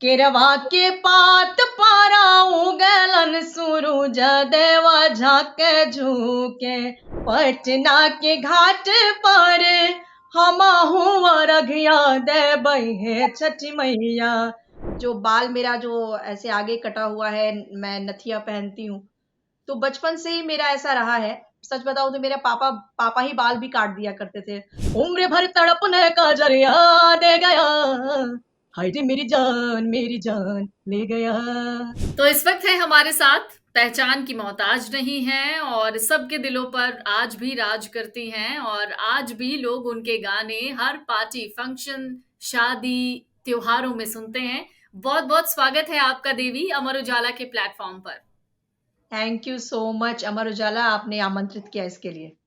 केरवा के पात पारा उगलन सूरज देवा झाके झुके, पटना के घाट पर हमहू रघिया देबै हे छठी मैया। जो बाल मेरा जो ऐसे आगे कटा हुआ है, मैं नथिया पहनती हूँ, तो बचपन से ही मेरा ऐसा रहा है। सच बताऊं तो मेरे पापा पापा ही बाल भी काट दिया करते थे। उम्र भर तड़पने का जरिया दे गया, हाय रे मेरी जान ले गया। तो इस वक्त है हमारे साथ, पहचान की मोहताज नहीं है और सबके दिलों पर आज भी राज करती हैं और आज भी लोग उनके गाने हर पार्टी, फंक्शन, शादी, त्योहारों में सुनते हैं। बहुत बहुत स्वागत है आपका देवी अमर उजाला के प्लेटफॉर्म पर। Thank you so much Amar Ujala, आपने आमंत्रित किया इसके लिए।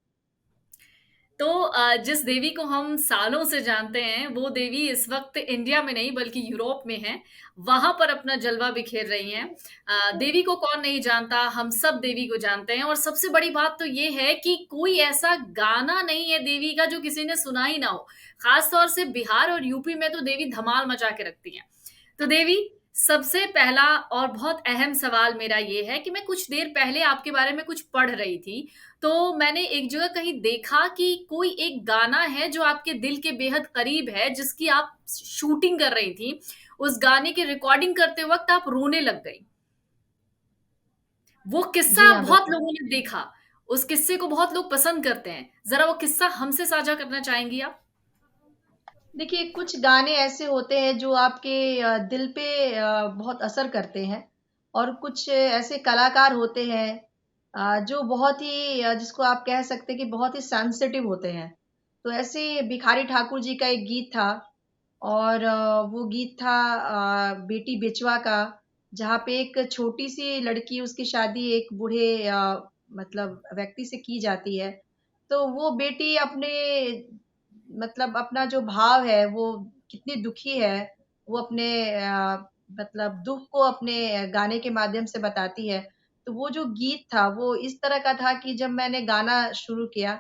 तो जिस देवी को हम सालों से जानते हैं, वो देवी इस वक्त इंडिया में नहीं बल्कि यूरोप में है। वहां पर अपना जलवा बिखेर रही हैं। देवी को कौन नहीं जानता, हम सब देवी को जानते हैं। और सबसे बड़ी बात तो ये है कि कोई ऐसा गाना नहीं है देवी का जो किसी ने सुना ही ना हो। खासतौर से बिहार और यूपी में तो देवी धमाल मचा के रखती हैं। तो देवी, सबसे पहला और बहुत अहम सवाल मेरा ये है कि मैं कुछ देर पहले आपके बारे में कुछ पढ़ रही थी, तो मैंने एक जगह कहीं देखा कि कोई एक गाना है जो आपके दिल के बेहद करीब है, जिसकी आप शूटिंग कर रही थी। उस गाने की रिकॉर्डिंग करते वक्त आप रोने लग गई। वो जी किस्सा हाँ, बहुत बिल्कुल। लोगों ने देखा। उस किस्से को बहुत लोग पसंद करते हैं। जरा वो किस्सा हमसे साझा करना चाहेंगी आप? देखिए, कुछ गाने ऐसे होते हैं जो आपके दिल पे बहुत असर करते हैं, और कुछ ऐसे कलाकार होते हैं जो बहुत ही जिसको आप कह सकते हैं कि बहुत ही सेंसिटिव होते हैं। तो ऐसे भिखारी ठाकुर जी का एक गीत था, और वो गीत था बेटी बेचवा का, जहाँ पे एक छोटी सी लड़की, उसकी शादी एक बूढ़े मतलब व्यक्ति से की जाती है। तो वो बेटी अपने मतलब अपना जो भाव है, वो कितनी दुखी है, वो अपने मतलब दुख को अपने गाने के माध्यम से बताती है। तो वो जो गीत था वो इस तरह का था कि जब मैंने गाना शुरू किया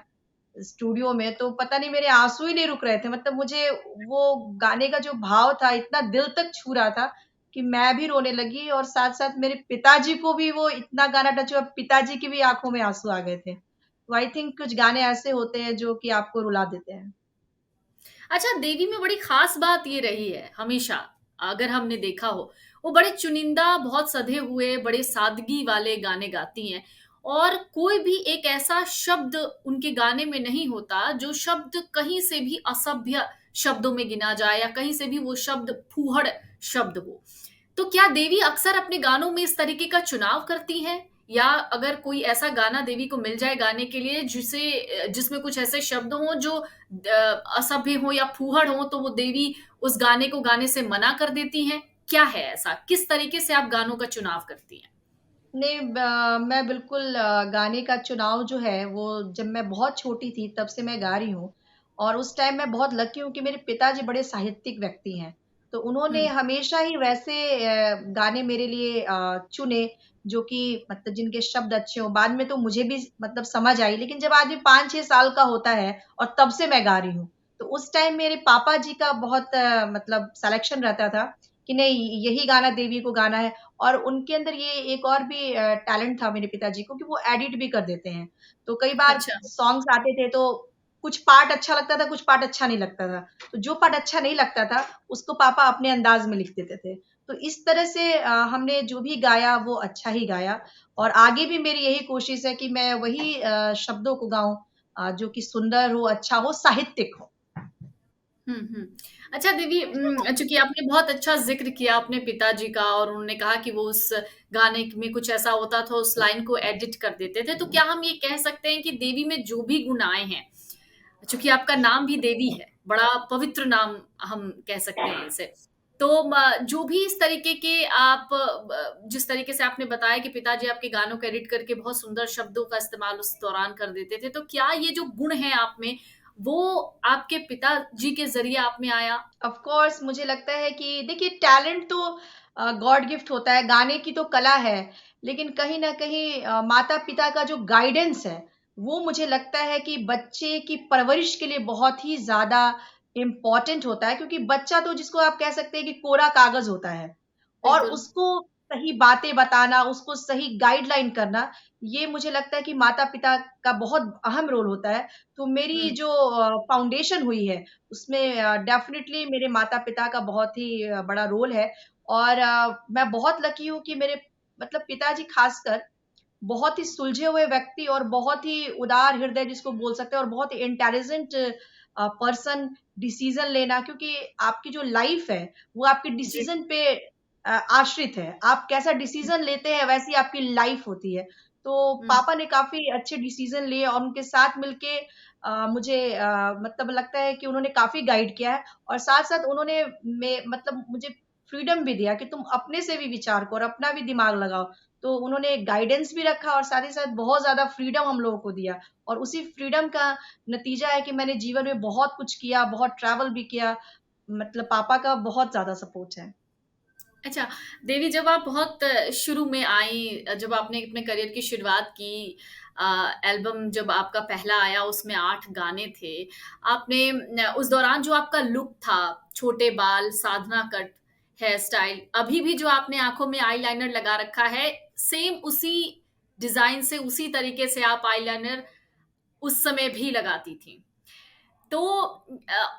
स्टूडियो में, तो पता नहीं मेरे आंसू ही नहीं रुक रहे थे। मतलब मुझे वो गाने का जो भाव था इतना दिल तक छू रहा था कि मैं भी रोने लगी, और साथ साथ मेरे पिताजी को भी वो इतना गाना टच हुआ, पिताजी की भी आंखों में आंसू आ गए थे। तो आई थिंक कुछ गाने ऐसे होते हैं जो कि आपको रुला देते हैं। अच्छा, देवी में बड़ी खास बात ये रही है हमेशा, अगर हमने देखा हो, वो बड़े चुनिंदा, बहुत सधे हुए, बड़े सादगी वाले गाने गाती हैं। और कोई भी एक ऐसा शब्द उनके गाने में नहीं होता जो शब्द कहीं से भी असभ्य शब्दों में गिना जाए या कहीं से भी वो शब्द फूहड़ शब्द हो। तो क्या देवी अक्सर अपने गानों में इस तरीके का चुनाव करती हैं, या अगर कोई ऐसा गाना देवी को मिल जाए गाने के लिए जिसमें कुछ ऐसे शब्द हों जो असभ्य हो या फूहड़ हो, तो वो देवी उस गाने को गाने से मना कर देती हैं? क्या है ऐसा, किस तरीके से आप गानों का चुनाव करती हैं? नहीं, मैं बिल्कुल गाने का चुनाव जो है वो जब मैं बहुत छोटी थी तब से मैं गा रही हूँ। और उस टाइम मैं बहुत लकी हूँ कि मेरे पिताजी बड़े साहित्यिक व्यक्ति हैं। तो उन्होंने हम्म। हमेशा ही वैसे गाने मेरे लिए चुने जो कि मतलब जिनके शब्द अच्छे हों। बाद में तो मुझे भी मतलब समझ आई, लेकिन जब आदमी 5-6 साल का होता है और तब से मैं गा रही हूँ, तो उस टाइम मेरे पापा जी का बहुत मतलब सिलेक्शन रहता था कि नहीं, यही गाना देवी को गाना है। और उनके अंदर ये एक और भी टैलेंट था मेरे पिताजी को कि वो एडिट भी कर देते हैं। तो कई बार अच्छा। सॉन्ग्स आते थे तो कुछ पार्ट अच्छा लगता था, कुछ पार्ट अच्छा नहीं लगता था। तो जो पार्ट अच्छा नहीं लगता था, उसको पापा अपने अंदाज में लिख देते थे। तो इस तरह से हमने जो भी गाया वो अच्छा ही गाया, और आगे भी मेरी यही कोशिश है कि मैं वही शब्दों को गाऊँ जो कि सुंदर हो, अच्छा हो, साहित्यिक हो। हम्म। अच्छा देवी, चूंकि आपने बहुत अच्छा जिक्र किया अपने पिताजी का और उन्होंने कहा कि वो उस गाने में कुछ ऐसा होता था, उस लाइन को एडिट कर देते थे, तो क्या हम ये कह सकते हैं कि देवी में जो भी गुण आए हैं, चूंकि आपका नाम भी देवी है, बड़ा पवित्र नाम हम कह सकते हैं इसे, तो जो भी इस तरीके के आप जिस तरीके से आपने बताया कि पिताजी आपके गानों को एडिट करके बहुत सुंदर शब्दों का इस्तेमाल उस दौरान कर देते थे, तो क्या ये जो गुण है आप में, वो आपके पिताजी के जरिए आप में आया? ऑफ कोर्स मुझे लगता है कि देखिए, टैलेंट तो गॉड गिफ्ट होता है, गाने की तो कला है, लेकिन कहीं ना कहीं माता पिता का जो गाइडेंस है वो मुझे लगता है कि बच्चे की परवरिश के लिए बहुत ही ज्यादा इम्पोर्टेंट होता है। क्योंकि बच्चा तो जिसको आप कह सकते हैं कि कोरा कागज होता है, और बिल्कुल। उसको सही बातें बताना, उसको सही गाइडलाइन करना, ये मुझे लगता है कि माता-पिता का बहुत अहम रोल होता है। तो मेरी हुँ, जो फाउंडेशन हुई है, उसमें डेफ़िनिटली मेरे माता-पिता का बहुत ही बड़ा रोल है और मैं बहुत लकी हूँ कि मेरे मतलब पिताजी ख़ासकर बहुत ही सुलझे हुए व्यक्ति और बहुत ही उदार हृदय जिसको बोल सकते हैं और बहुत ही इंटेलिजेंट पर्सन डिसीजन लेना क्योंकि आपकी जो लाइफ है वो आपके जी, डिसीजन पे आश्रित है। आप कैसा डिसीजन लेते हैं वैसी आपकी लाइफ होती है। तो हुँ। पापा ने काफी अच्छे डिसीजन लिए और उनके साथ मिलके मुझे मतलब लगता है कि उन्होंने काफी गाइड किया है और साथ साथ उन्होंने मतलब मुझे फ्रीडम भी दिया कि तुम अपने से भी विचार करो, अपना भी दिमाग लगाओ। तो उन्होंने गाइडेंस भी रखा और साथ ही साथ बहुत ज़्यादा फ्रीडम हम लोगों को दिया और उसी फ्रीडम का नतीजा है कि मैंने जीवन में बहुत कुछ किया, बहुत ट्रैवल भी किया। मतलब पापा का बहुत ज़्यादा सपोर्ट है। अच्छा, देवी जब आप बहुत शुरू में आईं जब आपने अपने करियर की शुरुआत की एल्बम जब आपका पहला आया उसमें 8 गाने थे। आपने उस दौरान जो आपका लुक था, छोटे बाल, साधना कट, हेयर स्टाइल, अभी भी जो आपने आँखों में आईलाइनर लगा रखा है, सेम उसी डिज़ाइन से, उसी तरीके से आप आईलाइनर उस समय भी लगाती थीं। तो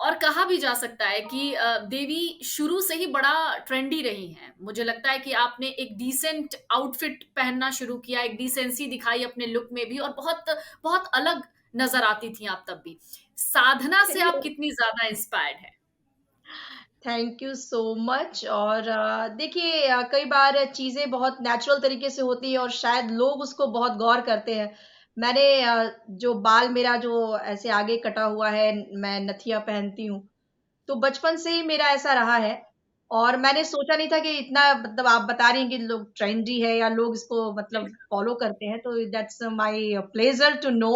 और कहा भी जा सकता है कि देवी शुरू से ही बड़ा ट्रेंडी रही हैं। मुझे लगता है कि आपने एक डिसेंट आउटफिट पहनना शुरू किया, एक डिसेंसी दिखाई अपने लुक में भी और बहुत बहुत अलग नज़र आती थी आप तब भी। साधना से आप कितनी ज़्यादा इंस्पायर्ड हैं? थैंक यू सो मच और देखिए कई बार चीज़ें बहुत नेचुरल तरीके से होती है और शायद लोग उसको बहुत गौर करते हैं। मैंने जो बाल मेरा जो ऐसे आगे कटा हुआ है, मैं नथिया पहनती हूँ। तो बचपन से ही मेरा ऐसा रहा है और मैंने सोचा नहीं था कि इतना मतलब आप बता रही हैं कि लोग ट्रेंडी है या लोग इसको मतलब फॉलो करते हैं तो that's my pleasure to know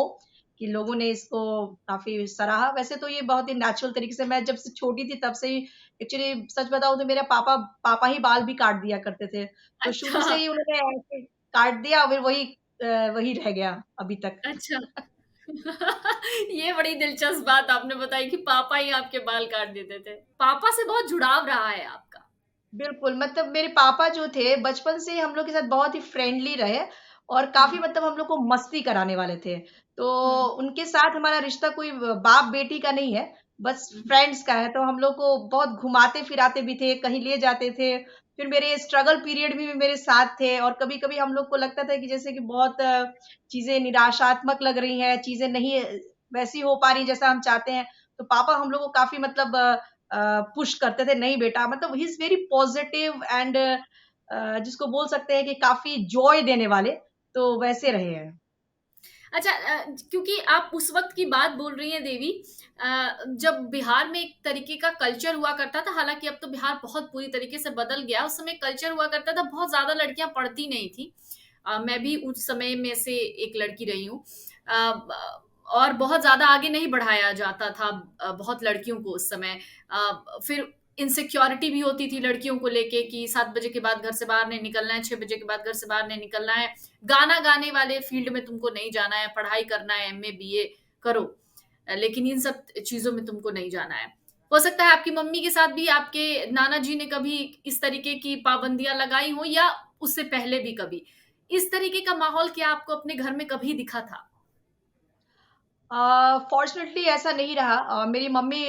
कि लोगों ने इसको काफी सराहा। वैसे तो ये बहुत ही नेचुरल तरीके से मैं जब से छोटी थी तब से ही एक्चुअली सच बताऊं तो मेरे पापा पापा ही बाल भी काट दिया करते थे तो शुरू अच्छा, से ही उन्होंने ऐसे काट दिया और फिर वही वही रह गया अभी तक। अच्छा। ये बड़ी दिलचस्प बात आपने बताई कि पापा ही आपके बाल काट देते थे। पापा से बहुत जुड़ाव रहा है आपका। बिल्कुल, मतलब मेरे पापा जो थे बचपन से ही हम लोग के साथ बहुत ही फ्रेंडली रहे और काफ़ी हुँ, मतलब हम लोग को मस्ती कराने वाले थे। तो हुँ, उनके साथ हमारा रिश्ता कोई बाप-बेटी का नहीं है, बस हुँ, फ्रेंड्स का है। तो हम लोग को बहुत घुमाते-फिराते भी थे, कहीं ले जाते थे। फिर मेरे स्ट्रगल पीरियड भी मेरे साथ थे और कभी-कभी हम लोग को लगता था कि जैसे कि बहुत चीज़ें निराशात्मक लग रही हैं, चीज़ें नहीं वैसी हो पा रही जैसा हम चाहते हैं। तो पापा हम लोग को काफ़ी मतलब पुश करते थे नहीं बेटा मतलब he is very positive and जिसको बोल सकते हैं कि काफी जॉय देने वाले तो वैसे हुँ। रहे हैं। अच्छा क्योंकि आप उस वक़्त की बात बोल रही हैं देवी जब बिहार में एक तरीके का कल्चर हुआ करता था, हालाँकि अब तो बिहार बहुत पूरी तरीके से बदल गया, उस समय कल्चर हुआ करता था, बहुत ज़्यादा लड़कियाँ पढ़ती नहीं थीं। मैं भी उस समय में से एक लड़की रही हूँ। ब और बहुत ज़्यादा आगे नहीं बढ़ाया जाता था बहुत लड़कियों को उस समय। फिर इनसिक्योरिटी भी होती थी लड़कियों को लेके कि 7 बजे के बाद घर से बाहर नहीं निकलना है, 6 बजे के बाद घर से बाहर नहीं निकलना है। गाना गाने वाले फील्ड में तुमको नहीं जाना है, पढ़ाई करना है, एमए, बीए करो। लेकिन इन सब चीज़ों में तुमको नहीं जाना है। हो सकता है आपकी मम्मी के साथ भी आपके नाना जी ने कभी इस तरीके की पाबंदियाँ लगाई हों या उससे पहले भी कभी? इस तरीके का माहौल क्या आपको अपने घर में कभी दिखा था? फॉर्चुनेटली ऐसा नहीं रहा। मेरी मम्मी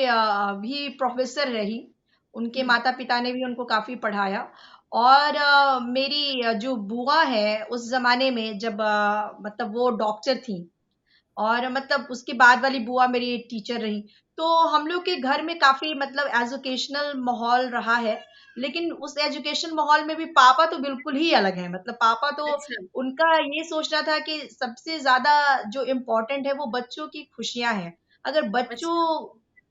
भी प्रोफेसर रही। उनके हुँ, माता-पिता ने भी उनको काफ़ी पढ़ाया और मेरी जो बुआ है उस ज़माने में जब मतलब वो डॉक्टर थीं और मतलब उसके बाद वाली बुआ मेरी टीचर रही। तो हम लोग के घर में काफ़ी मतलब एजुकेशनल माहौल रहा है। लेकिन उस एजुकेशन माहौल में भी पापा तो बिल्कुल ही अलग हैं। मतलब पापा तो अच्छा, उनका ये सोचना था कि सबसे ज़्यादा जो इम्पोर्टेंट है वो बच्चों की खुशियाँ हैं। अगर बच्चों अच्छा,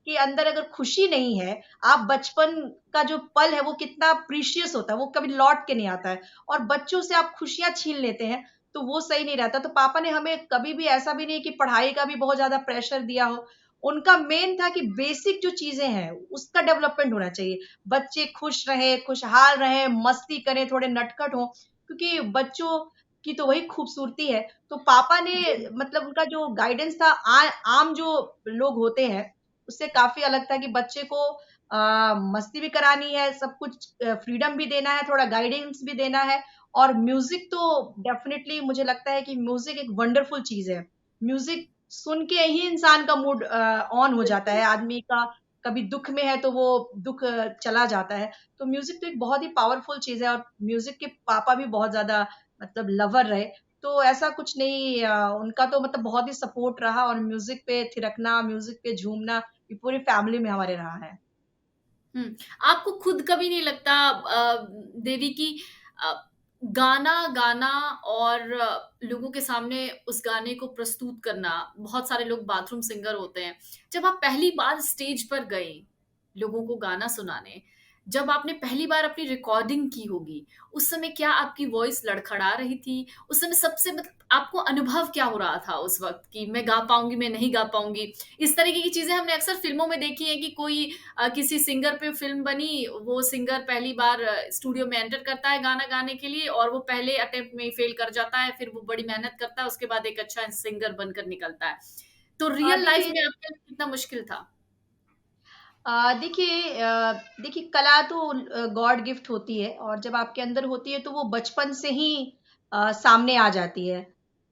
के अंदर अगर खुशी नहीं है, आप बचपन का जो पल है वो कितना प्रीशियस होता है, वो कभी लौट के नहीं आता है और बच्चों से आप खुशियाँ छीन लेते हैं, तो वो सही नहीं रहता। तो पापा ने हमें कभी भी ऐसा भी नहीं कि पढ़ाई का भी बहुत ज़्यादा प्रेशर दिया हो। उनका मेन था कि बेसिक जो चीज़ें हैं, उसका डेवलपमेंट होना चाहिए। बच्चे खुश रहें, खुशहाल रहें, मस्ती करें, थोड़े नटखट हों, क्योंकि बच्चों की तो वही खूबसूरती है। तो पापा ने जी, मतलब उनका जो गाइडेंस था आम जो लोग होते हैं, उससे काफ़ी अलग था कि बच्चे को मस्ती भी करानी है, सब कुछ फ्रीडम भी देना है, थोड़ा गाइडेंस भी देना है। और म्यूजिक तो डेफिनेटली मुझे लगता है कि म्यूजिक एक वंडरफुल चीज है। म्यूजिक सुन के ही इंसान का मूड ऑन हो जाता बिल्कुल। है, आदमी का कभी दुख में है तो वो दुख चला जाता है। तो म्यूजिक तो एक बहुत ही पावरफुल चीज है, और म्यूजिक के पापा भी बहुत ज्यादा मतलब लवर रहे। तो ऐसा कुछ नहीं, उनका तो मतलब बहुत ही सपोर्ट रहा, और म्यूजिक पे थिरकना, म्यूजिक पे झूमना, ये पूरी फैमिली में हमारे रहा है। हुँ। आपको खुद कभी नहीं लगता देवी कि अ, गाना गाना और लोगों के सामने उस गाने को प्रस्तुत करना, बहुत सारे लोग बाथरूम सिंगर होते हैं। जब आप पहली बार स्टेज पर गए, लोगों को गाना सुनाने, जब आपने पहली बार अपनी रिकॉर्डिंग की होगी, उस समय क्या आपकी वॉइस लड़खड़ा रही थी? उस समय सबसे मतलब आपको अनुभव क्या हो रहा था उस वक़्त कि मैं गा पाऊँगी, मैं नहीं गा पाऊँगी? इस तरीके की चीज़ें हमने अक्सर फ़िल्मों में देखी हैं कि कोई किसी सिंगर पे फ़िल्म बनी, वो सिंगर पहली बार स्टूडियो में एंटर करता है गाना गाने के लिए और वो पहले अटेम्प्ट में ही फ़ेल कर जाता है, फिर वो बड़ी मेहनत करता है, उसके बाद एक अच्छा सिंगर बनकर निकलता है। तो रियल लाइफ़ देखिए, में आपके लिए कितना मुश्किल था? देखिए कला तो गॉड गिफ्ट होती है, और जब आपके अंदर होती है तो वो बचपन से ही सामने आ जाती है।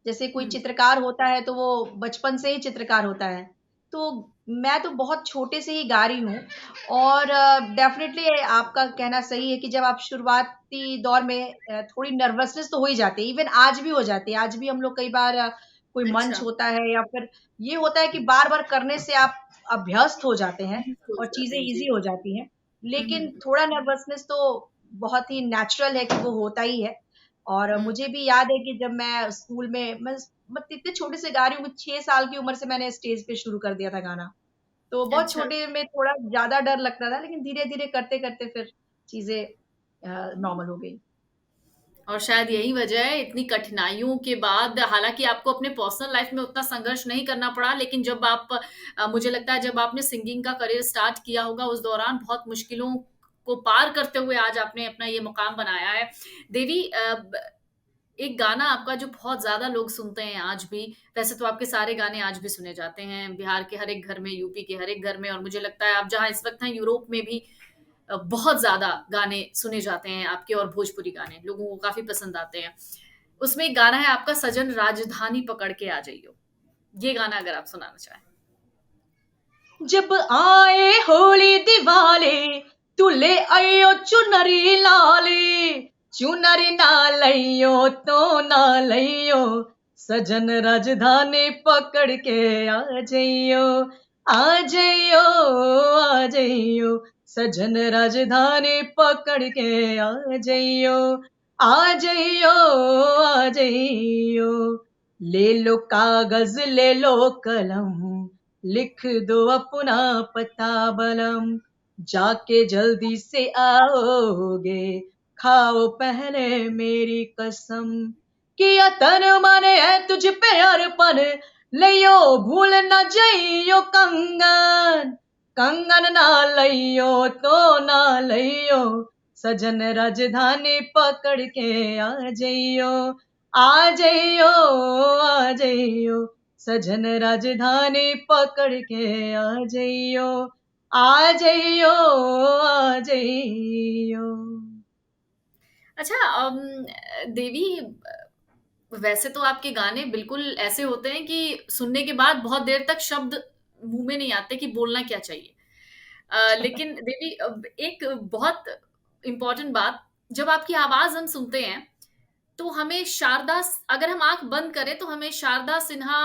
जैसे कोई हुँ, चित्रकार होता है तो वो बचपन से ही चित्रकार होता है। तो मैं तो बहुत छोटे से ही गा रही हूँ, और डेफिनेटली आपका कहना सही है कि जब आप शुरुआती दौर में थोड़ी नर्वसनेस तो हो ही जाती है, इवन आज भी हो जाती है। आज भी हम लोग कई बार कोई मंच अच्छा, होता है, या फिर ये होता है कि बार बार करने से आप अभ्यस्त हो जाते हैं नहीं सोच और जाते चीजें हैं, जी। इजी हो जाती हैं। हुँ, हुँ, लेकिन हुँ, थोड़ा नर्वसनेस तो बहुत ही नेचुरल है कि वो होता ही है। और हुँ, मुझे भी याद है कि जब मैं स्कूल में, मैं इतने छोटे से गा रही हूँ, 6 साल की उम्र से मैंने स्टेज पे शुरू कर दिया था गाना। तो बहुत अच्छा। छोटे में थोड़ा ज्यादा डर लगता था, लेकिन धीरे धीरे करते करते फिर चीजें नॉर्मल हो गई। और शायद यही वजह है इतनी कठिनाइयों के बाद हालाँकि आपको अपने पर्सनल लाइफ़ में उतना संघर्ष नहीं करना पड़ा, लेकिन जब आप मुझे लगता है जब आपने सिंगिंग का करियर स्टार्ट किया होगा उस दौरान बहुत मुश्किलों को पार करते हुए आज आपने अपना ये मुकाम बनाया है। देवी ब एक गाना आपका जो बहुत ज़्यादा लोग सुनते हैं आज भी, वैसे तो आपके सारे गाने आज भी सुने जाते हैं, बिहार के हर एक घर में, यूपी के हर एक घर में और मुझे लगता है आप जहाँ इस वक़्त हैं यूरोप में भी बहुत ज़्यादा गाने सुने जाते हैं आपके और भोजपुरी गाने, लोगों को काफ़ी पसंद आते हैं। उसमें एक गाना है आपका सजन राजधानी पकड़ के आ जइयो। ये गाना अगर आप सुनाना चाहें। जब आए होली दिवाली, तू ले आयो चुनरी लाली, चुनरी ना लइयो तो ना लइयो, सजन राजधानी पकड़ के आ जइयो, आ जइयो, आ जइयो, सजन राजधानी पकड़ के आ जइयो, आ जइयो, आ जइयो, ले लो कागज ले लो कलम, लिख दो अपना पता बलम, जाके जल्दी से आओगे, खाओ पहले मेरी कसम, किया तन मन है तुझ पे अर्पण, लियो भूल न जइयो कंगन, कंगन ना लियो तो ना लियो, सजन राजधानी पकड़ के आ जइयो, आ जइयो, आ जइयो, सजन राजधानी पकड़ के आ जइयो, आ जइयो, आ जइयो। अच्छा देवी वैसे तो आपके गाने बिल्कुल ऐसे होते हैं कि सुनने के बाद बहुत देर तक शब्द मुँह में नहीं आते कि बोलना क्या चाहिए। लेकिन देवी एक बहुत इम्पोर्टेंट बात, जब आपकी आवाज़ हम सुनते हैं तो हमें शारदा स अगर हम आँख बंद करें तो हमें शारदा सिन्हा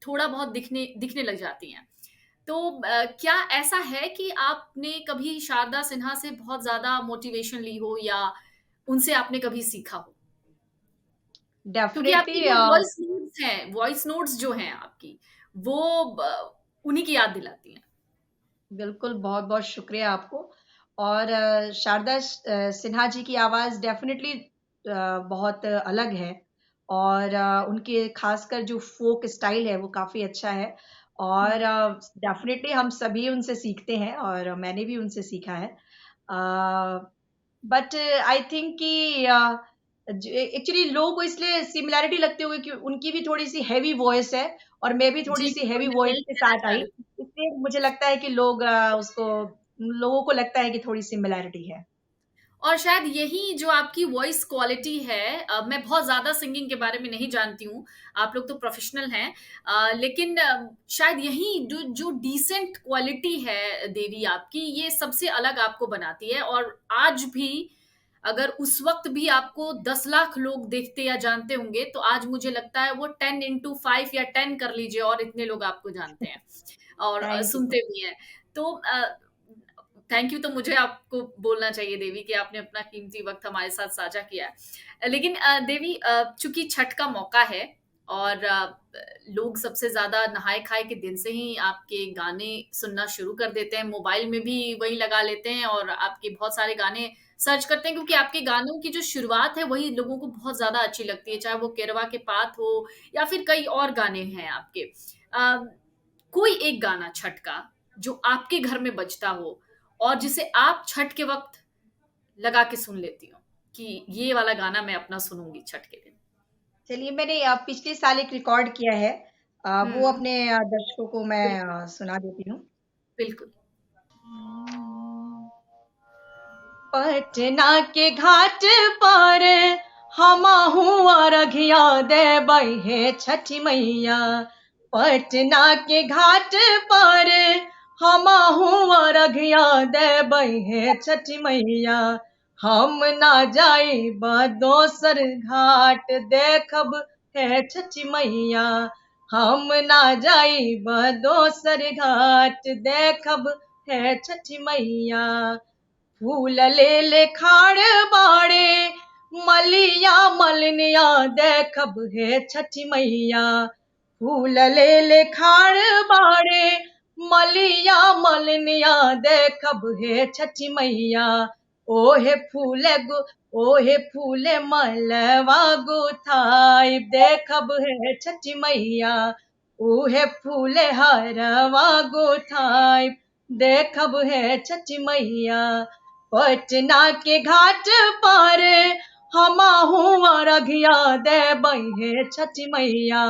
थोड़ा बहुत दिखने लग जाती हैं। तो क्या ऐसा है कि आपने कभी शारदा सिन्हा से बहुत ज़्यादा मोटिवेशन ली हो या उनसे आपने कभी सीखा हो? क्योंकि आपकी डेफिनेटली जो वॉइस नोट्स जो हैं आपकी, वो उन्हीं की याद दिलाती हैं। बिल्कुल, बहुत-बहुत शुक्रिया आपको। और शारदा सिन्हा जी की आवाज़ डेफ़िनेटली बहुत अलग है, और उनके ख़ासकर जो फ़ोक स्टाइल है, वो काफ़ी अच्छा है, और हुँ। डेफ़िनेटली हम सभी उनसे सीखते हैं, और मैंने भी उनसे सीखा है। बट आई थिंक कि एक्चुअली लोगों को इसलिए सिमिलैरिटी लगती होगी कि उनकी भी थोड़ी-सी हेवी वॉइस है, और मैं भी जी, थोड़ी-सी बिल्कुल, हेवी मैं वॉइस यही के कहना साथ चाह आई। रही थी। इसलिए मुझे लगता है कि लोग उसको लोगों को लगता है कि थोड़ी सिमिलैरिटी है। और शायद यही जो आपकी वॉइस क्वालिटी है, मैं बहुत ज़्यादा सिंगिंग के बारे में नहीं जानती हूँ, आप लोग तो प्रोफ़ेशनल हैं। लेकिन शायद यही जो जो डिसेंट क्वालिटी है देवी आपकी, ये सबसे अलग आपको बनाती है। और आज भी अगर उस वक़्त भी आपको 10 लाख लोग देखते या जानते होंगे, तो आज मुझे लगता है वो 10 इंटू 5 या 10 कर लीजिए और इतने लोग आपको जानते हैं और थैंक यू। सुनते भी हैं। तो थैंक यू तो मुझे आपको बोलना चाहिए देवी कि आपने अपना कीमती वक़्त हमारे साथ साझा किया है। लेकिन देवी, चूँकि छठ का मौका है और लोग सबसे ज़्यादा नहाए-खाए के दिन से ही आपके गाने सुनना शुरू कर देते हैं, मोबाइल में भी वही लगा लेते हैं और आपके बहुत सारे गाने सर्च करते हैं, क्योंकि आपके गानों की जो शुरुआत है वही लोगों को बहुत ज़्यादा अच्छी लगती है, चाहे वो केरवा के पात हो या फिर कई और गाने हैं आपके। कोई एक गाना छठ का जो आपके घर में बजता हो और जिसे आप छठ के वक़्त लगा के सुन लेती हो कि ये वाला गाना मैं अपना सुनूँगी छठ के दिन? चलिए, मैंने पिछले साल एक रिकॉर्ड किया है, वो हुँ, अपने दर्शकों को मैं बिल्कुल, सुना देती हूँ। बिल्कुल। पटना के घाट पर हमहू अरघिया देबै हे छठी मैया। पटना के घाट पर हमहू अरघिया देबै हे छठी मैया। हम ना जाइब दोसर घाट देखब हे छठी मैया। हम ना जाइब दोसर घाट देखब हे छठी मैया। फूल ले ले खाड़ बाड़े मलिया मलनिया देखब हे छठी मैया। फूल ले ले खाड़ बाड़े मलिया मलनिया देखब हे छठी मैया। ओहे फूले गो ओहे फूले मलवा गुथाई देखब हे छठी मैया। ओहे फूले हरवा गुथाई देखब हे छठी मैया। पटना के घाट पर हमहू अरघिया देबै हे छठी मैया।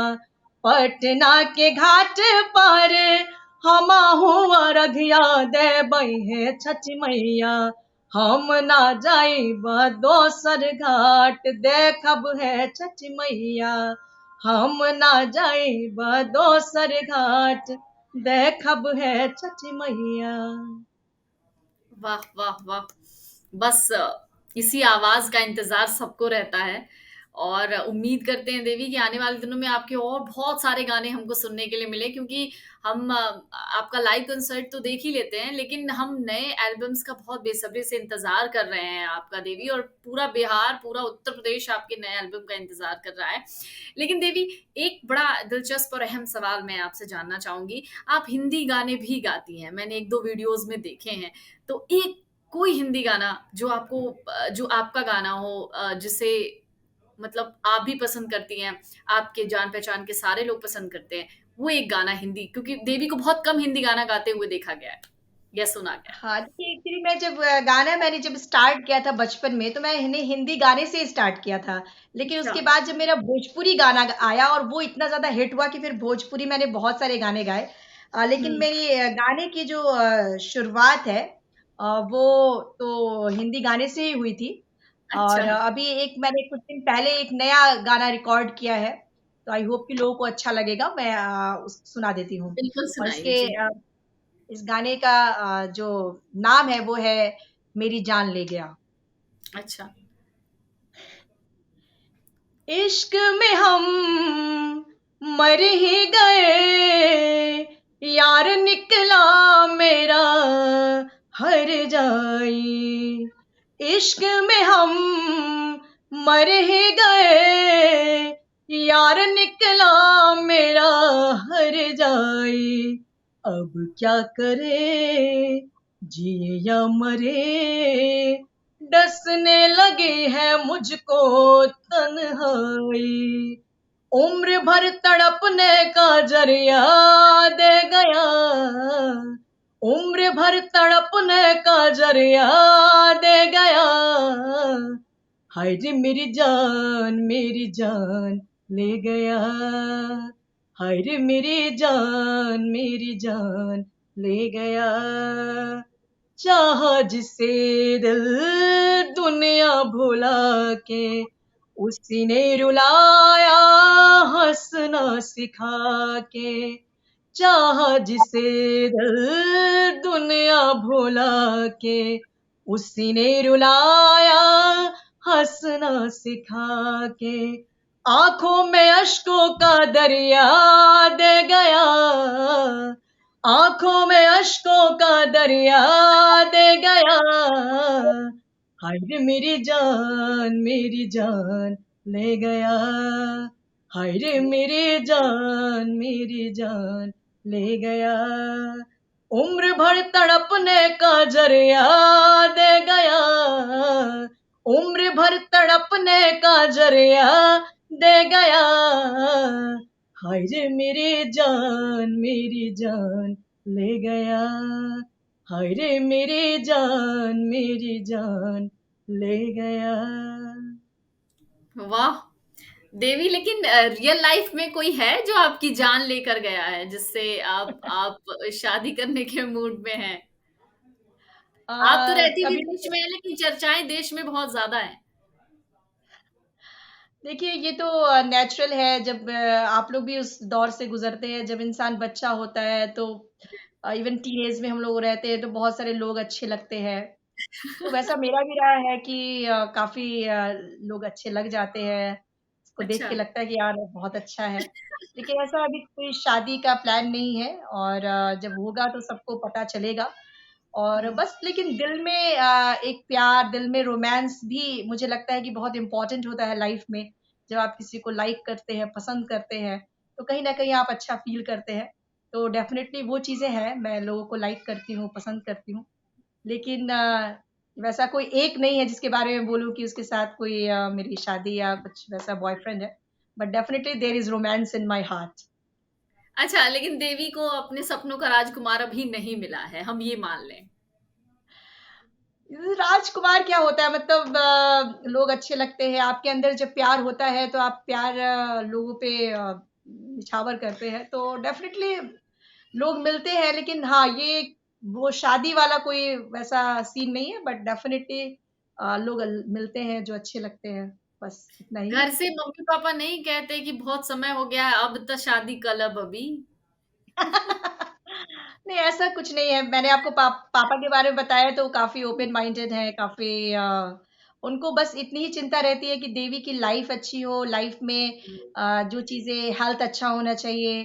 पटना के घाट पर हमहू अरघिया देबै हे छठी मैया। हम ना जाइब दोसर घाट देखब हे छठी मैया। हम ना जाइब दोसर घाट देखब हे छठी मैया। वाह, वाह, वाह! बस इसी आवाज़ का इंतज़ार सबको रहता है और उम्मीद करते हैं देवी कि आने वाले दिनों में आपके और बहुत सारे गाने हमको सुनने के लिए मिले, क्योंकि हम आपका लाइव कंसर्ट तो देख ही लेते हैं, लेकिन हम नए एल्बम्स का बहुत बेसब्री से इंतज़ार कर रहे हैं आपका देवी, और पूरा बिहार, पूरा उत्तर प्रदेश आपके नए एल्बम का इंतज़ार कर रहा है। लेकिन देवी, एक बड़ा दिलचस्प और अहम सवाल मैं आपसे जानना चाहूँगी। आप हिंदी गाने भी गाती हैं, मैंने 1-2 वीडियोज़ में देखे हैं। तो एक कोई हिंदी गाना जो आपको जो आपका गाना हो, जिसे मतलब आप भी पसंद करती हैं, आपके जान-पहचान के सारे लोग पसंद करते हैं, वो एक गाना हिंदी, क्योंकि देवी को बहुत कम हिंदी गाना गाते हुए देखा गया है या सुना गया है। हाँ, देखिए एक्चुअली मैं जब गाना मैंने जब स्टार्ट किया था बचपन में, तो मैंने हिंदी गाने से स्टार्ट किया था। लेकिन अच्छा। उसके बाद जब मेरा भोजपुरी गाना आया और वो इतना ज़्यादा हिट हुआ कि फिर भोजपुरी मैंने बहुत सारे गाने गाए। लेकिन हुँ, मेरी गाने की जो शुरुआत है वो तो हिंदी गाने से ही हुई थी। अच्छा, और अभी एक मैंने कुछ दिन पहले एक नया गाना रिकॉर्ड किया है, तो आई होप कि लोगों को अच्छा लगेगा। मैं सुना देती हूँ। बिल्कुल और सुनाइए। इसके जी। इस गाने का जो नाम है वो है मेरी जान ले गया। अच्छा, इश्क में हम मर ही गए, यार निकला मेरा हर जाई। इश्क में हम मर ही गए, यार निकला मेरा हर जाई। अब क्या करे, जिए या मरे, डसने लगी है मुझको तन्हाई। उम्र भर तड़पने का जरिया दे गया, उम्र भर तड़पने का जरिया दे गया। हाय रे मेरी जान ले गया। हाय रे मेरी जान ले गया। चाहा जिसे दिल दुनिया भुला के, उसी ने रुलाया हंसना सिखा के। चाहा जिसे दिल दुनिया भुला के, उसी ने रुलाया हंसना सिखा के। आंखों में अश्कों का दरिया दे गया, आंखों में अश्कों का दरिया दे गया। हाय रे मेरी जान ले गया। हाय रे मेरी जान ले गया। उम्र भर तड़पने का जरिया दे गया, उम्र भर तड़पने का जरिया दे गया। हाय रे मेरी जान ले गया। हाय रे मेरी जान ले गया। वाह! देवी, लेकिन रियल लाइफ में कोई है जो आपकी जान लेकर गया है, जिससे आप शादी करने के मूड में हैं? आप तो रहती अभी विदेश में हैं, लेकिन चर्चाएँ देश में बहुत ज़्यादा हैं। देखिए, ये तो नेचुरल है। जब आप लोग भी उस दौर से गुजरते हैं, जब इंसान बच्चा होता है, तो इवन टीनेज में हम लोग रहते हैं, तो बहुत सारे लोग अच्छे लगते हैं। तो वैसा मेरा भी रहा है कि काफी लोग अच्छे लग जाते हैं। उसको देख अच्छा। के लगता है कि यार बहुत अच्छा है। लेकिन ऐसा अभी कोई शादी का प्लान नहीं है, और जब होगा तो सबको पता चलेगा। और हुँ। बस, लेकिन दिल में एक प्यार, दिल में रोमांस भी मुझे लगता है कि बहुत इम्पोर्टेंट होता है लाइफ में। जब आप किसी को लाइक करते हैं, पसंद करते हैं, तो कहीं ना कहीं आप अच्छा फील करते हैं। तो डेफिनेटली वो चीजें हैं, मैं लोगों को लाइक करती हूँ, पसंद करती हूँ। लेकिन वैसा कोई एक नहीं है जिसके बारे में बोलूँ कि उसके साथ कोई मेरी शादी या कुछ वैसा बॉयफ्रेंड है। But definitely there is romance in my heart. अच्छा, लेकिन देवी को अपने सपनों का राजकुमार अभी नहीं मिला है, हम ये मान लें। राजकुमार क्या होता है, मतलब लोग अच्छे लगते हैं। आपके अंदर जब प्यार होता है तो आप प्यार लोगों पे निछावर करते हैं, तो डेफिनेटली लोग मिलते हैं। लेकिन हाँ, ये वो शादी वाला कोई वैसा सीन नहीं है, बट डेफिनेटली लोग मिलते हैं जो अच्छे लगते हैं। बस इतना ही घर है। से मम्मी-पापा नहीं कहते कि बहुत समय हो गया है, अब तो शादी कलब अभी? नहीं, ऐसा कुछ नहीं है। मैंने आपको पापा के बारे में बताया, तो काफी ओपन माइंडेड है, काफी उनको बस इतनी ही चिंता रहती है कि देवी की लाइफ अच्छी हो। लाइफ में जो चीजें, हेल्थ अच्छा होना चाहिए,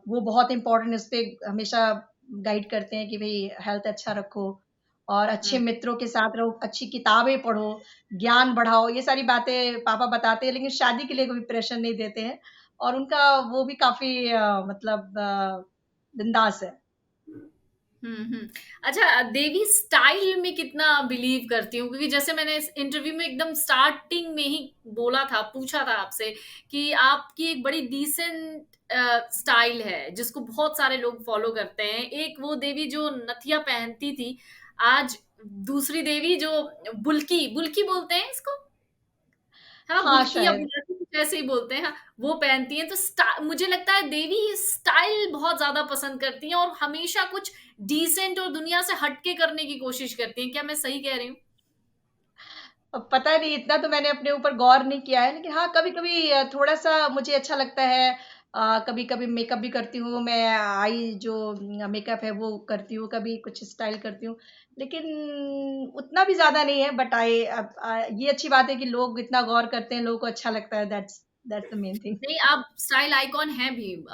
वो बहुत इंपॉर्टेंट, उस पे हमेशा गाइड करते हैं कि भाई हेल्थ अच्छा रखो, और अच्छे हुँ। मित्रों के साथ रहो, अच्छी किताबें पढ़ो, ज्ञान बढ़ाओ। ये सारी बातें पापा बताते हैं, लेकिन शादी के लिए कोई प्रेशर नहीं देते हैं। और उनका वो भी काफी मतलब बिंदास है। हुँ, हुँ। अच्छा, देवी स्टाइल में कितना बिलीव करती हूँ? क्योंकि जैसे मैंने इस इंटरव्यू में एकदम स्टार्टिंग में ही बोला था, पूछा था आपसे कि आपकी एक बड़ी डिसेंट स्टाइल है, जिसको बहुत सारे लोग फॉलो करते हैं। एक वो देवी जो नथिया पहनती थी, आज दूसरी देवी जो बुल्की बुल्की बोलते हैं इसको? हाँ, हाँ, बुल्की या शायद। बुलाकी कुछ ऐसे ही बोलते हैं, हाँ, वो पहनती हैं। तो मुझे लगता है देवी स्टाइल बहुत ज़्यादा पसंद करती हैं और हमेशा कुछ डिसेंट और दुनिया से हटके करने की कोशिश करती हैं। क्या मैं सही कह रही हूँ? अब पता नहीं, इतना तो मैंने अपने ऊपर गौर नहीं किया है, लेकिन हाँ, कभी-कभी थोड़ा-सा मुझे अच्छा लगता है। कभी-कभी मेकअप भी करती हूँ मैं, आई जो मेकअप है वो करती हूँ, कभी कुछ स्टाइल करती हूँ। लेकिन उतना भी ज़्यादा नहीं है, बट ये अच्छी बात है कि लोग इतना गौर करते हैं, लोगों को अच्छा लगता है। That's that's the main thing. नहीं, आप स्टाइल आइकॉन हैं भी।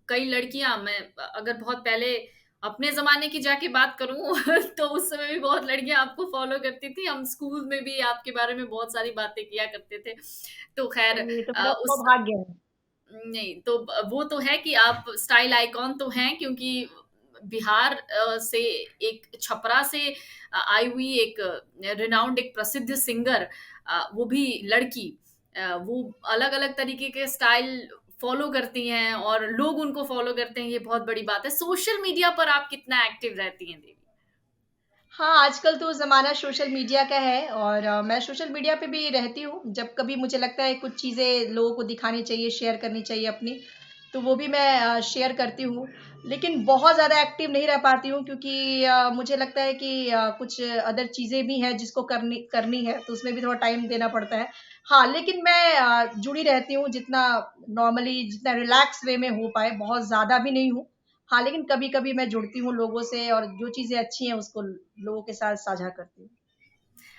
कई लड़कियाँ, मैं अगर बहुत पहले अपने ज़माने की जाके बात करूँ तो उस समय भी बहुत लड़कियाँ आपको फ़ॉलो करती थी। हम स्कूल में भी आपके बारे में बहुत सारी बातें किया करते थे। तो ख़ैर ये तो मेरा उस सौभाग्य है। नहीं, तो वो तो है कि आप स्टाइल आइकॉन तो हैं, क्योंकि बिहार से एक छपरा से आई हुई एक रिनाउंड एक प्रसिद्ध सिंगर, वो भी लड़की, वो अलग-अलग तरीके के स्टाइल फ़ॉलो करती हैं और लोग उनको फ़ॉलो करते हैं, ये बहुत बड़ी बात है। सोशल मीडिया पर आप कितना एक्टिव रहती हैं देवी? हाँ, आजकल तो ज़माना सोशल मीडिया का है, और मैं सोशल मीडिया पे भी रहती हूँ। जब कभी मुझे लगता है कुछ चीज़ें लोगों को दिखानी चाहिए, शेयर करनी चाहिए अपनी, तो वो भी मैं शेयर करती हूँ। लेकिन बहुत ज़्यादा एक्टिव नहीं रह पाती हूँ क्योंकि मुझे लगता है कि कुछ अदर चीज़ें भी हैं जिसको करनी करनी है, तो उसमें भी थोड़ा टाइम देना पड़ता है। हाँ, लेकिन मैं जुड़ी रहती हूँ जितना नॉर्मली जितना रिलैक्स वे में हो पाए, बहुत ज़्यादा भी नहीं हूँ। हाँ, लेकिन कभी-कभी मैं जुड़ती हूँ लोगों से और जो चीज़ें अच्छी हैं उसको लोगों के साथ साझा करती हूँ।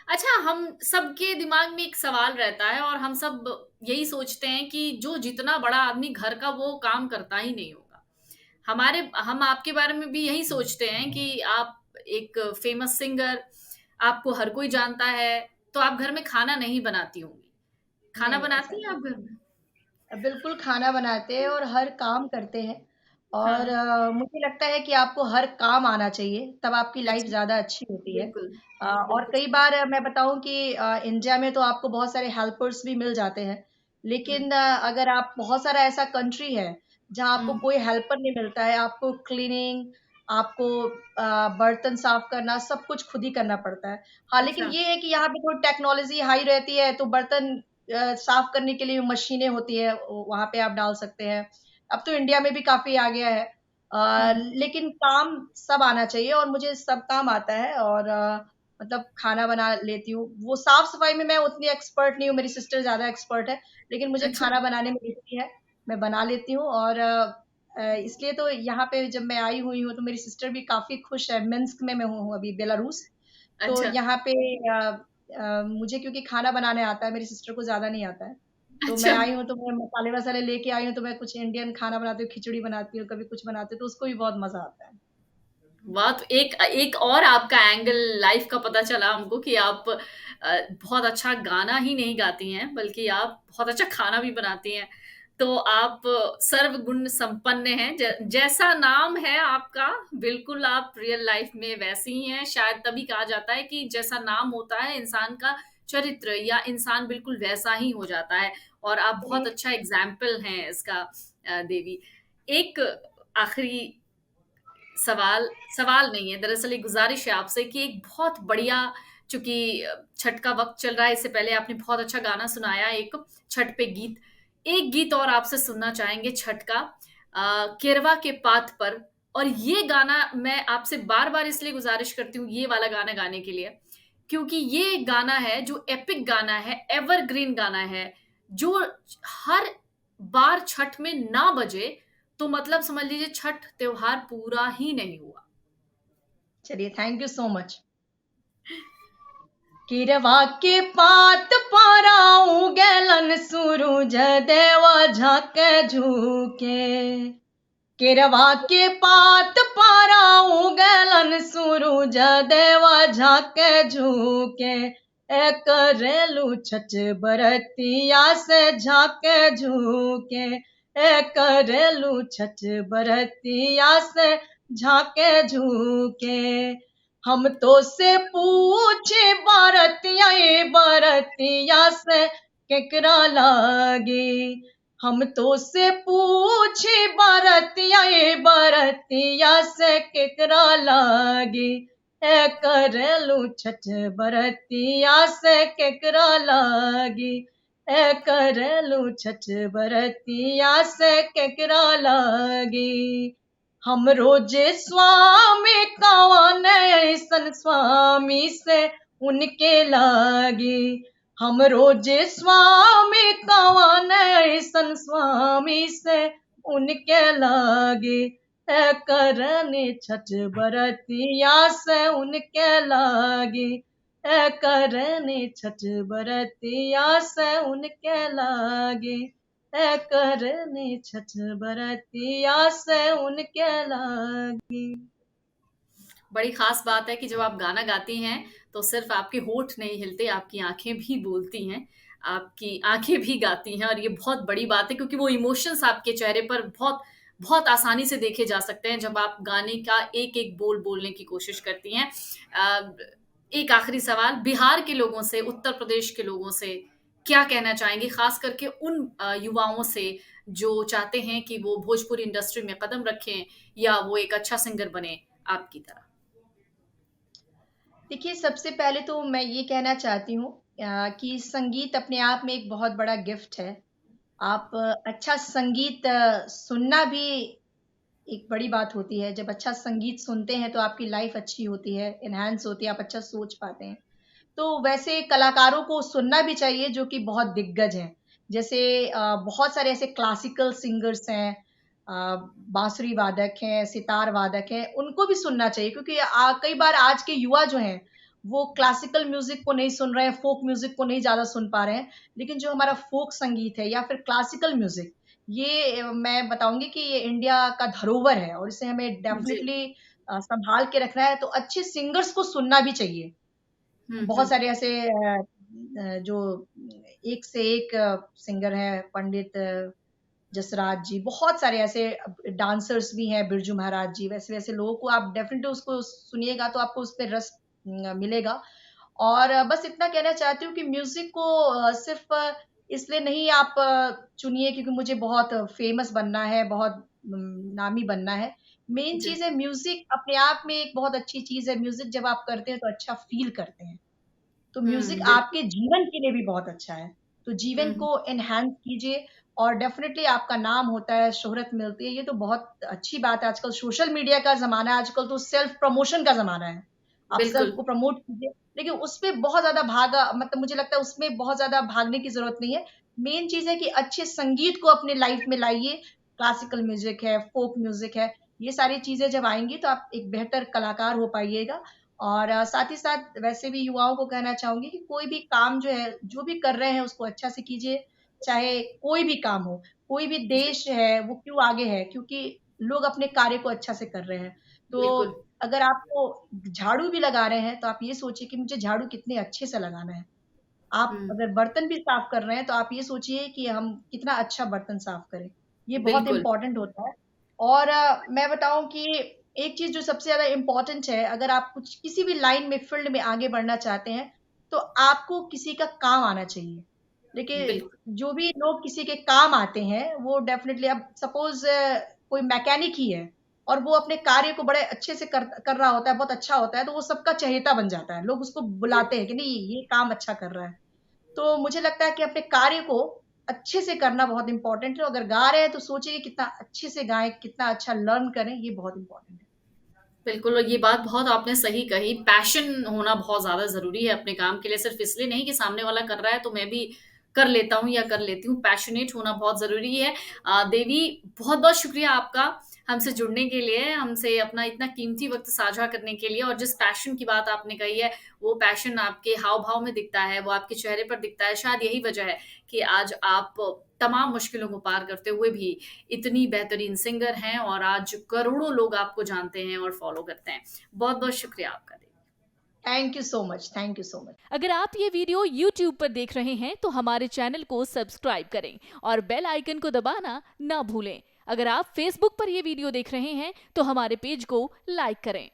अच्छा, हम सबके दिमाग में एक सवाल रहता है और हम सब यही सोचते हैं कि जो जितना बड़ा आदमी घर का वो काम करता ही नहीं होगा। हम आपके बारे में भी यही सोचते हैं कि आप एक फेमस सिंगर, आपको हर कोई जानता है, तो आप घर में खाना नहीं बनाती होंगी। खाना नहीं, ऐसा बनाती हैं नहीं। आप घर में? बिल्कुल खाना बनाते हैं और हर काम करते हैं और हाँ, मुझे लगता है कि आपको हर काम आना चाहिए, तब आपकी लाइफ अच्छा, ज़्यादा अच्छी होती है। बिल्कुल, और बिल्कुल कई सही। बार मैं बताऊँ कि इंडिया में तो आपको बहुत सारे हेल्पर्स भी मिल जाते हैं, हुँ, लेकिन अगर आप बहुत सारा ऐसा कंट्री है, जहाँ आपको हुँ, कोई हेल्पर नहीं मिलता है, आपको क्लीनिंग, आपको बर्तन साफ करना, सब कुछ खुद ही करना पड़ता है। हाँ, लेकिन अच्छा, ये है कि यहाँ पे थोड़ी टेक्नोलॉज़ी हाई रहती है, तो बर्तन साफ करने के लिए मशीनें होती है, वहाँ पे आप डाल सकते हैं। अब तो इंडिया में भी काफ़ी आ गया है। हुँ, लेकिन काम सब आना चाहिए और मुझे सब काम आता है और मतलब खाना बना लेती हूँ। वो साफ-सफाई में मैं उतनी एक्सपर्ट नहीं हूँ, मेरी सिस्टर ज़्यादा एक्सपर्ट है, लेकिन मुझे अच्छा, खाना बनाने में रुचि है, मैं बना लेती हूँ और इसलिए तो यहाँ पे जब मैं आई हुई हूँ, तो मेरी सिस्टर भी काफ़ी खुश है। मिन्स्क में मैं हूँ अभी बेलारूस, तो अच्छा, यहाँ पे मुझे क्योंकि खाना बनाने आता है, मेरी सिस्टर को ज़्यादा नहीं आता है। तो मैं अच्छा। आई हूँ, तो मैं मसाले-वसाले लेके आई हूँ, तो मैं कुछ इंडियन खाना बनाती हूँ, खिचड़ी बनाती हूँ, कभी कुछ बनाती हूँ, तो उसको भी बहुत मज़ा आता है। वाह! तो एक एक और आपका एंगल लाइफ़ का पता चला हमको कि आप बहुत अच्छा गाना ही नहीं गाती हैं, बल्कि आप बहुत अच्छा खाना भी बनाती हैं। तो आप सर्वगुण संपन्न हैं। जैसा नाम है आपका, बिल्कुल आप रियल लाइफ़ में वैसी ही हैं। शायद तभी कहा जाता है कि जैसा नाम होता है, इंसान का चरित्र या इंसान बिल्कुल वैसा ही हो जाता है और आप बहुत जी। अच्छा एग्ज़ाम्पल हैं इसका देवी। एक आखिरी सवाल सवाल नहीं है, दरअसल एक गुज़ारिश है आपसे कि एक बहुत बढ़िया चूँकि छठ का वक़्त चल रहा है, इससे पहले आपने बहुत अच्छा गाना सुनाया एक छठ पे गीत। एक गीत और आपसे सुनना चाहेंगे छठ का केरवा के पात पर और ये गाना मैं आपसे बार-बार इसलिए गुज़ारिश करती हूँ ये वाला गाना गाने के लिए, क्योंकि ये एक गाना है जो एपिक गाना है, एवरग्रीन गाना है, जो हर बार छठ में ना बजे तो मतलब समझ लीजिए छठ त्योहार पूरा ही नहीं हुआ। चलिए, थैंक यू सो मच। किरवा के पात पाराऊ गैलन सूरुज देवा झाके झुके। केरवा के पात पाराऊ गैलन सूरुज देवा झाके झुके। ए करेलू छठ बरतिया से झाके झुके। ए करेलू छठ बरतिया से झाके झुके। हम तो से पूछे बरतिया ए बरतिया से केकरा लागी। हम तो से पूछे बरतिया ए बरतिया से केकरा लागी। ए करेलू छठ बरतिया से केकरा लागी। ए करेलू छठ बरतिया से केकरा लागी। हम रोजे स्वामी कवन ऐसन स्वामी से उनके लागी। हम रोजे स्वामी कवन ऐसन स्वामी से उनके लागी। ए करनी छठ बरतिया से उनके लागी। ए करनी छठ बरतिया से उनके लागी। ए करनी छठ बरतिया से उनके लागी। बड़ी ख़ास बात है कि जब आप गाना गाती हैं, तो सिर्फ़ आपके होठ नहीं हिलते, आपकी आँखें भी बोलती हैं, आपकी आँखें भी गाती हैं और ये बहुत बड़ी बात है क्योंकि वो इमोशंस आपके चेहरे पर बहुत बहुत आसानी से देखे जा सकते हैं जब आप गाने का एक-एक बोल बोलने की कोशिश करती हैं। अ, एक आखिरी सवाल, बिहार के लोगों से, उत्तर प्रदेश के लोगों से क्या कहना चाहेंगी? ख़ास करके उन युवाओं से जो चाहते हैं कि वो भोजपुरी इंडस्ट्री में कदम रखें या वो एक अच्छा सिंगर बने आपकी तरह? देखिए, सबसे पहले तो मैं ये कहना चाहती हूँ कि संगीत अपने आप में एक बहुत बड़ा गिफ्ट है। आप अच्छा संगीत सुनना भी एक बड़ी बात होती है। जब अच्छा संगीत सुनते हैं तो आपकी लाइफ अच्छी होती है, एनहांस होती है, आप अच्छा सोच पाते हैं। तो वैसे कलाकारों को सुनना भी चाहिए जो कि बहुत दिग्गज हैं। जैसे बहुत सारे ऐसे क्लासिकल सिंगर्स हैं, बांसुरी वादक हैं, सितार वादक हैं, उनको भी सुनना चाहिए क्योंकि कई बार आज के युवा जो हैं वो क्लासिकल म्यूजिक को नहीं सुन रहे हैं, फोक म्यूजिक को नहीं ज्यादा सुन पा रहे हैं। लेकिन जो हमारा फोक संगीत है या फिर क्लासिकल म्यूजिक, ये मैं बताऊंगी कि ये इंडिया का धरोहर है और इसे हमें जी। डेफिनेटली संभाल के रखना है। तो अच्छे सिंगर्स को सुनना भी चाहिए। बहुत हुँ। सारे ऐसे जो एक से एक सिंगर हैं, पंडित जसराज जी, बहुत सारे ऐसे डांसर्स भी हैं, बिरजू महाराज जी, वैसे वैसे लोगों को आप डेफिनेटली उसको सुनिएगा तो आपको उस पे रस मिलेगा। और बस इतना कहना चाहती हूँ कि म्यूजिक को सिर्फ इसलिए नहीं आप चुनिए क्योंकि मुझे बहुत फेमस बनना है, बहुत नामी बनना है। मेन जी। चीज है म्यूजिक अपने आप में एक बहुत अच्छी चीज है। म्यूजिक जब आप करते हैं तो अच्छा फील करते हैं। तो म्यूजिक बिल्कुल। आपके जीवन के लिए भी बहुत अच्छा है। तो जीवन हुँ। को एनहांस कीजिए और डेफिनेटली आपका नाम होता है, शोहरत मिलती है। ये तो बहुत अच्छी बात है। आजकल सोशल मीडिया का ज़माना है, आजकल तो सेल्फ प्रमोशन का ज़माना है। आप सेल्फ बिल्कुल। को प्रमोट कीजिए, लेकिन उसपे बहुत ज़्यादा भागा मतलब मुझे लगता है उसमें बहुत ज़्यादा भागने की ज़रूरत नहीं है। मेन चीज़ है कि अच्छे संगीत को अपने लाइफ में लाइए। क्लासिकल म्यूजिक है, फोक म्यूजिक है, ये सारी चीज़ें जब आएँगी तो आप एक बेहतर कलाकार हो पाइएगा। और साथ ही साथ वैसे भी युवाओं को कहना चाहूँगी कि कोई भी काम जो है, जो भी कर रहे हैं उसको अच्छा से कीजिए, चाहे कोई भी काम हो। कोई भी जी। देश है वो क्यों आगे है? क्योंकि लोग अपने कार्य को अच्छा से कर रहे हैं। तो बिल्कुल। अगर आपको झाड़ू भी लगा रहे हैं तो आप ये सोचिए कि मुझे झाड़ू कितने अच्छे से लगाना है। आप हुँ। अगर बर्तन भी साफ कर रहे हैं तो आप ये सोचिए कि हम कितना अच्छा बर्तन साफ करें। ये बहुत बिल्कुल। इम्पोर्टेंट होता है। और मैं बताऊँ कि एक चीज़ जो सबसे ज़्यादा इम्पोर्टेंट है, अगर आप कुछ किसी भी लाइन में, फ़ील्ड में आगे बढ़ना चाहते हैं, तो आपको किसी का काम आना चाहिए। देखिए, बिल्कुल। जो भी लोग किसी के काम आते हैं, वो डेफ़िनेटली अब सपोज़ कोई मैकेनिक ही है और वो अपने कार्य को बड़े अच्छे से कर रहा होता है, बहुत अच्छा होता है, तो वो सबका चहेता बन जाता है। लोग उसको जी। बुलाते हैं कि नहीं, ये काम अच्छा कर रहा है। तो मुझे लगता है कि अपने कार्य को अच्छे से करना बहुत इम्पोर्टेंट है। अगर गा रहे हैं तो सोचिए कि कितना अच्छे से गाएँ, कितना अच्छा लर्न करें, ये बहुत इम्पोर्टेंट है। बिल्कुल, और ये बात बहुत आपने सही कही, पैशन होना बहुत ज़्यादा ज़रूरी है अपने काम के लिए, सिर्फ़ इसलिए नहीं कि सामने वाला कर रहा है तो मैं भी कर लेता हूँ या कर लेती हूँ, पैशनेट होना बहुत ज़रूरी है। देवी, बहुत-बहुत शुक्रिया आपका हमसे जुड़ने के लिए, हमसे अपना इतना कीमती वक़्त साझा करने के लिए, और जिस पैशन की बात आपने कही है, वो पैशन आपके हाव-भाव में दिखता है, वो आपके चेहरे पर दिखता है। शायद यही वजह है कि आज आप तमाम मुश्किलों को पार करते हुए भी इतनी बेहतरीन सिंगर हैं और आज करोड़ों लोग आपको जानते हैं और फ़ॉलो करते हैं। बहुत-बहुत शुक्रिया आपका। Thank you so much, thank you so much. अगर आप ये वीडियो YouTube पर देख रहे हैं तो हमारे चैनल को सब्सक्राइब करें और बेल आइकन को दबाना ना भूलें। अगर आप Facebook पर ये वीडियो देख रहे हैं तो हमारे पेज को लाइक करें।